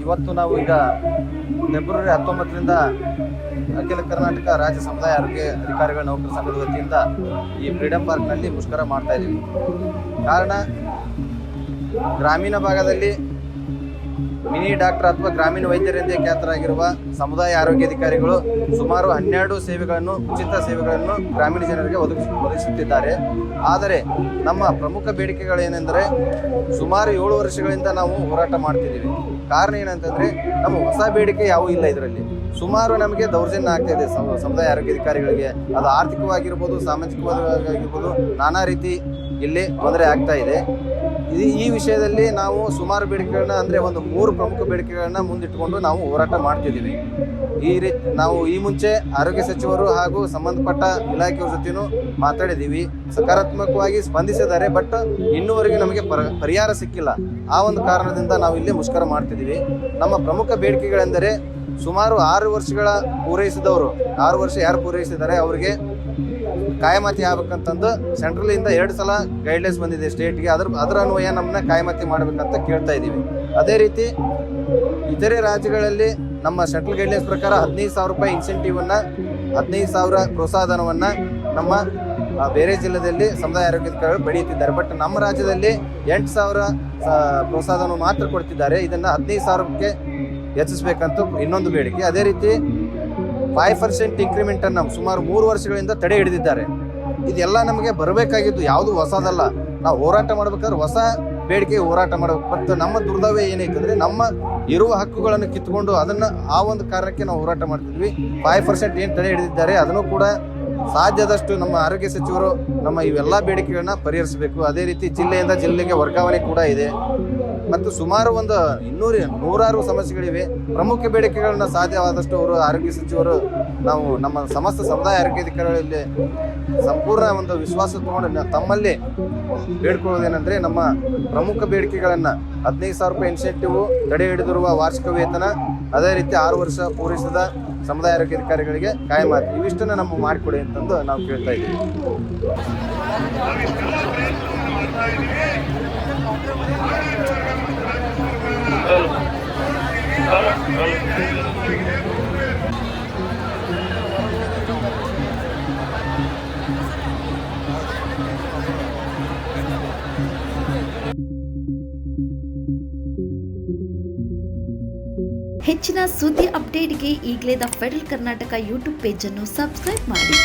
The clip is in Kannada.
ಇವತ್ತು ನಾವು ಈಗ ಫೆಬ್ರವರಿ 19ರಿಂದ ಅಖಿಲ ಕರ್ನಾಟಕ ರಾಜ್ಯ ಸಮುದಾಯ ಆರೋಗ್ಯ ಅಧಿಕಾರಿಗಳ ನೌಕರ ಸಂಘದ ವತಿಯಿಂದ ಈ ಫ್ರೀಡಂ ಪಾರ್ಕ್ನಲ್ಲಿ ಮುಷ್ಕರ ಮಾಡ್ತಾ ಇದ್ದೀವಿ. ಕಾರಣ, ಗ್ರಾಮೀಣ ಭಾಗದಲ್ಲಿ ಮಿನಿ ಡಾಕ್ಟರ್ ಅಥವಾ ಗ್ರಾಮೀಣ ವೈದ್ಯರೆಂದೇ ಖ್ಯಾತರಾಗಿರುವ ಸಮುದಾಯ ಆರೋಗ್ಯಾಧಿಕಾರಿಗಳು ಸುಮಾರು 12 ಸೇವೆಗಳನ್ನು, ಉಚಿತ ಸೇವೆಗಳನ್ನು ಗ್ರಾಮೀಣ ಜನರಿಗೆ ಒದಗಿಸುತ್ತಿದ್ದಾರೆ. ಆದರೆ ನಮ್ಮ ಪ್ರಮುಖ ಬೇಡಿಕೆಗಳೇನೆಂದರೆ, ಸುಮಾರು 7 ವರ್ಷಗಳಿಂದ ನಾವು ಹೋರಾಟ ಮಾಡ್ತಿದ್ದೀವಿ. ಕಾರಣ ಏನಂತಂದರೆ, ನಮ್ಮ ಹೊಸ ಬೇಡಿಕೆ ಯಾವುೂ ಇಲ್ಲ. ಇದರಲ್ಲಿ ಸುಮಾರು ನಮಗೆ ದೌರ್ಜನ್ಯ ಆಗ್ತಾ ಇದೆ ಸಮುದಾಯ ಆರೋಗ್ಯಾಧಿಕಾರಿಗಳಿಗೆ. ಅದು ಆರ್ಥಿಕವಾಗಿರ್ಬೋದು, ಸಾಮಾಜಿಕವಾಗಿರ್ಬೋದು, ನಾನಾ ರೀತಿ ಇಲ್ಲಿ ತೊಂದರೆ ಆಗ್ತಾ ಇದೆ. ಈ ವಿಷಯದಲ್ಲಿ ನಾವು ಸುಮಾರು ಬೇಡಿಕೆಗಳನ್ನ, ಅಂದರೆ ಒಂದು 3 ಪ್ರಮುಖ ಬೇಡಿಕೆಗಳನ್ನ ಮುಂದಿಟ್ಟುಕೊಂಡು ನಾವು ಹೋರಾಟ ಮಾಡ್ತಿದ್ದೀವಿ. ನಾವು ಈ ಮುಂಚೆ ಆರೋಗ್ಯ ಸಚಿವರು ಹಾಗೂ ಸಂಬಂಧಪಟ್ಟ ಇಲಾಖೆಯ ಜೊತೆನೂ ಮಾತಾಡಿದ್ದೀವಿ. ಸಕಾರಾತ್ಮಕವಾಗಿ ಸ್ಪಂದಿಸಿದ್ದಾರೆ. ಬಟ್ ಇನ್ನೂವರೆಗೆ ನಮಗೆ ಪರಿಹಾರ ಸಿಕ್ಕಿಲ್ಲ. ಆ ಒಂದು ಕಾರಣದಿಂದ ನಾವು ಇಲ್ಲಿ ಮುಷ್ಕರ ಮಾಡ್ತಿದ್ದೀವಿ. ನಮ್ಮ ಪ್ರಮುಖ ಬೇಡಿಕೆಗಳೆಂದರೆ, ಸುಮಾರು 6 ವರ್ಷಗಳ ಪೂರೈಸಿದವರು, 6 ವರ್ಷ ಯಾರು ಪೂರೈಸಿದ್ದಾರೆ ಅವರಿಗೆ ಕಾಯಮಾತಿ ಆಗ್ಬೇಕಂತಂದು ಸೆಂಟ್ರಲಿಂದ 2 ಸಲ ಗೈಡ್ಲೈನ್ಸ್ ಬಂದಿದೆ ಸ್ಟೇಟ್ಗೆ. ಅದರ ಅನ್ವಯ ನಮ್ಮನ್ನ ಕಾಯಮಾತಿ ಮಾಡಬೇಕಂತ ಕೇಳ್ತಾ ಇದ್ದೀವಿ. ಅದೇ ರೀತಿ ಇತರೆ ರಾಜ್ಯಗಳಲ್ಲಿ ನಮ್ಮ ಸೆಂಟ್ರಲ್ ಗೈಡ್ಲೈನ್ಸ್ ಪ್ರಕಾರ 15,000 ರೂಪಾಯಿ ಇನ್ಸೆಂಟಿವನ್ನು, 15,000 ಪ್ರೋತ್ಸಾಹಧನವನ್ನು ನಮ್ಮ ಬೇರೆ ಜಿಲ್ಲೆಯಲ್ಲಿ ಸಮುದಾಯ ಆರೋಗ್ಯಾಧಿಕಾರಿಗಳು ಪಡೆಯುತ್ತಿದ್ದಾರೆ. ಬಟ್ ನಮ್ಮ ರಾಜ್ಯದಲ್ಲಿ 8,000 ಪ್ರೋತ್ಸಾಹಧನ ಮಾತ್ರ ಕೊಡ್ತಿದ್ದಾರೆ. ಇದನ್ನು 15,000ಕ್ಕೆ ಹೆಚ್ಚಿಸಬೇಕಂತ ಇನ್ನೊಂದು ಬೇಡಿಕೆ. ಅದೇ ರೀತಿ 5% ಇಂಕ್ರಿಮೆಂಟನ್ನು ಸುಮಾರು 3 ವರ್ಷಗಳಿಂದ ತಡೆ ಹಿಡಿದಿದ್ದಾರೆ. ಇದೆಲ್ಲ ನಮಗೆ ಬರಬೇಕಾಗಿದ್ದು, ಯಾವುದು ಹೊಸದಲ್ಲ. ನಾವು ಹೋರಾಟ ಮಾಡ್ಬೇಕಾದ್ರೆ ಹೊಸ ಬೇಡಿಕೆ ಹೋರಾಟ ಮಾಡಬೇಕು. ಬಟ್ ನಮ್ಮ ದುರ್ದೈವ ಏನೈತೆ ಅಂದರೆ, ನಮ್ಮ ಇರುವ ಹಕ್ಕುಗಳನ್ನು ಕಿತ್ಕೊಂಡು ಅದನ್ನು ಆ ಒಂದು ಕಾರಣಕ್ಕೆ ನಾವು ಹೋರಾಟ ಮಾಡ್ತಿದ್ವಿ. 5% ಏನು ತಡೆ ಹಿಡಿದಿದ್ದಾರೆ, ಅದನ್ನು ಕೂಡ ಸಾಧ್ಯದಷ್ಟು ನಮ್ಮ ಆರೋಗ್ಯ ಸಚಿವರು ನಮ್ಮ ಇವೆಲ್ಲ ಬೇಡಿಕೆಗಳನ್ನ ಪರಿಹರಿಸಬೇಕು. ಅದೇ ರೀತಿ ಜಿಲ್ಲೆಯಿಂದ ಜಿಲ್ಲೆಗೆ ವರ್ಗಾವಣೆ ಕೂಡ ಇದೆ. ಮತ್ತು ಸುಮಾರು ಒಂದು 100 ಸಮಸ್ಯೆಗಳಿವೆ. ಪ್ರಮುಖ ಬೇಡಿಕೆಗಳನ್ನ ಸಾಧ್ಯವಾದಷ್ಟು ಅವರು ಆರೋಗ್ಯ ಸಚಿವರು, ನಾವು ನಮ್ಮ ಸಮಸ್ತ ಸಮುದಾಯ ಆರೋಗ್ಯಾಧಿಕಾರಿಗಳಲ್ಲಿ ಸಂಪೂರ್ಣ ಒಂದು ವಿಶ್ವಾಸ ತಗೊಂಡು ತಮ್ಮಲ್ಲಿ ಬೇಡ್ಕೊಳ್ಳೋದೇನೆಂದರೆ, ನಮ್ಮ ಪ್ರಮುಖ ಬೇಡಿಕೆಗಳನ್ನು 15,000 ರೂಪಾಯಿ ಇನ್ಸೆಂಟಿವ್, ತಡೆ ಹಿಡಿದಿರುವ ವಾರ್ಷಿಕ ವೇತನ, ಅದೇ ರೀತಿ 6 ವರ್ಷ ಪೂರೈಸಿದ ಸಮುದಾಯ ಆರೋಗ್ಯಾಧಿಕಾರಿಗಳಿಗೆ ಕಾಯಮಾತಿ, ಇವಿಷ್ಟನ್ನು ನಮ್ಮ ಮಾಡಿಕೊಡಿ ಅಂತಂದು ನಾವು ಕೇಳ್ತಾ ಇದ್ದೀವಿ. ಹೆಚ್ಚಿನ ಸುದ್ದಿ ಅಪ್ಡೇಟ್ಗೆ ಈಗಲೇ the federal Karnataka YouTube page ಅನ್ನು ಸಬ್ಸ್ಕ್ರೈಬ್ ಮಾಡಿ.